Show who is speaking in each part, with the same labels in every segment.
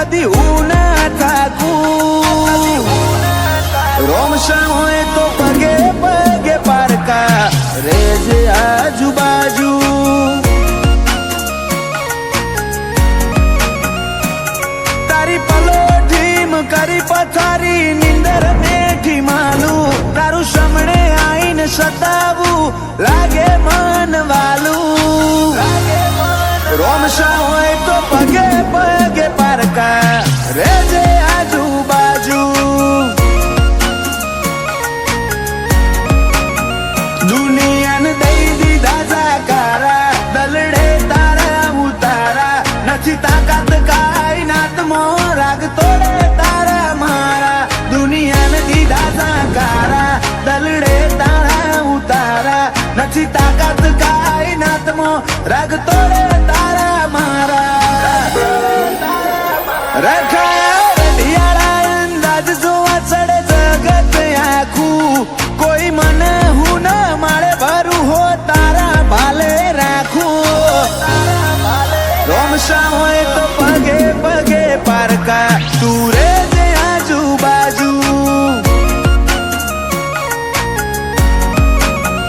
Speaker 1: કદી હું ના થાકું રોમશા હોય તો પગે પગે પારકા રેજે આજુબાજુ તારી પલોઠીમ કરી પથારી નિંદર મેઠી માલું તારું સામણે આઈને સતાવું લાગે મન વાલું રોમશા હોય તો પગે પગે પારકા રેજે આજુબાજુ દુનિયાને દઈ દીધા જાકારા દલડે તારા ઉતારા નથી તાકાત કાયનાતમાં રાગ તોડે તારા મારા દુનિયાને દીધા જાકારા દલડે તારા ઉતારા નથી તાકાત કાયનાતમાં રાગ તોડે તારા મારા રખાયા રઢિયાળા અંદાજ જોવા ચડે જગત આખું કોઈ મને હું ન માળે ભરું હો તારા ભાલે રાખું રોમશા હોય તો પગે પગે પારકા તું રેજે આજુબાજુ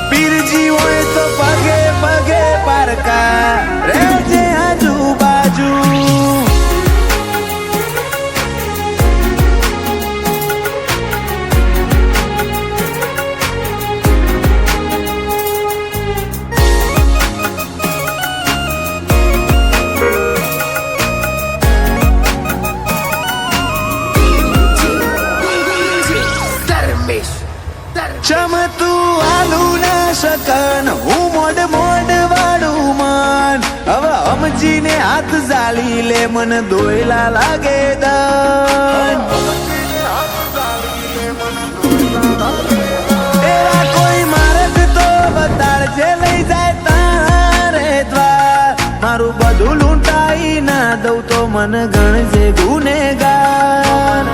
Speaker 1: પીરજી હોય તો પગે પગે પારકા રેજે આજુબાજુ ચમતું આલુ ના શકન હું મોડ મોડ વાળું મન હવે સમજીને હાથ ઝાલી લે મન દોયલા લાગે દન એવા કોઈ માર્ગ તો બતાડજે લઈ જાય તારે દ્વાર મારું બધું લૂંટાઈ ના દઉં તો મન ગણજે ગુનેગાર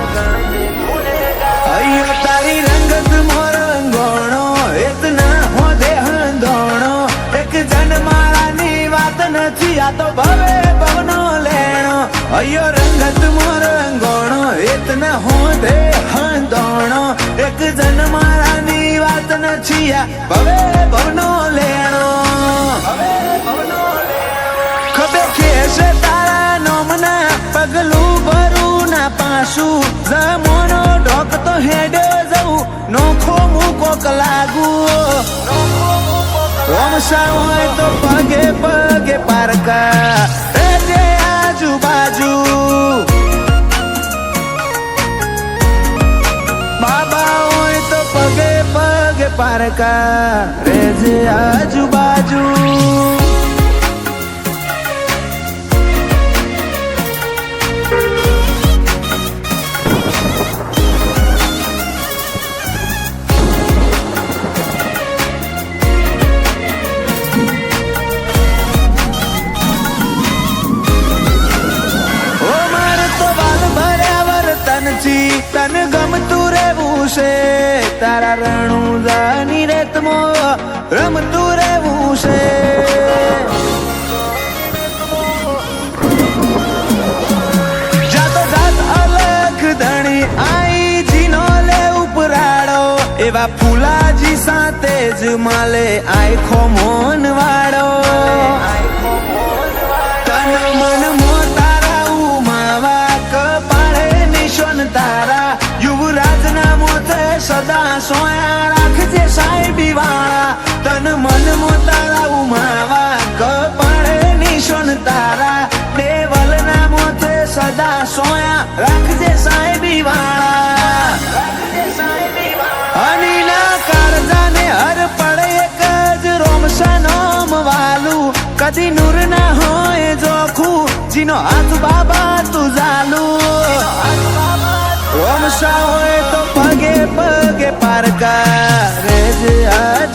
Speaker 1: અయ్యో તારી રંગત મોર રંગોણો એતના હો દેહંધોણો એક જન્માળાની વાત નથી આ તો ભવે ભવનો લેણો અయ్యో રંગત મોર રંગોણો એતના હો દેહંધોણો એક જન્માળાની વાત નથી આ ભવે ભવનો લેણો ખબે ખેસે તારા નોમના પગલું ભરું ના પાછું જમોનો ઢોક તો હેડે જવું નોખો મૂકોક લાગુ રોમશા હોય તો પગે પગે પારકા રેજે આજુબાજુ બાબા હોય તો પગે પગે પારકા રેજે આજુબાજુ તન ગમતું રહેવું છે તારા રણુદાની રેતમાં રમતું રહેવું છે જાતો જાત અલગ ધણી આઈ જીનો લે ઉપરાડો એવા ફૂલાજી સાથે જ માલે આખો મોન વાળો તન મન મો તારા ઉમાવા કપાળે નિશાન તારા યુવરાજના મોતે સદા સોયા રાખજે સાહેબી વાળા તન મન મો તારા ઉમાવા કપાળે નિશાન તારા દેવલના મોતે સદા સોયા રાખજે સાહેબી વાળા હનીના કાળજાને હર પડે એક જ રોમશા નોમ વાલું કદી નૂર ના હોય જોખું જીનો હાથ બાબા તું ઝાલું રોમશા હોય તો પગે પગે પારકા રેજે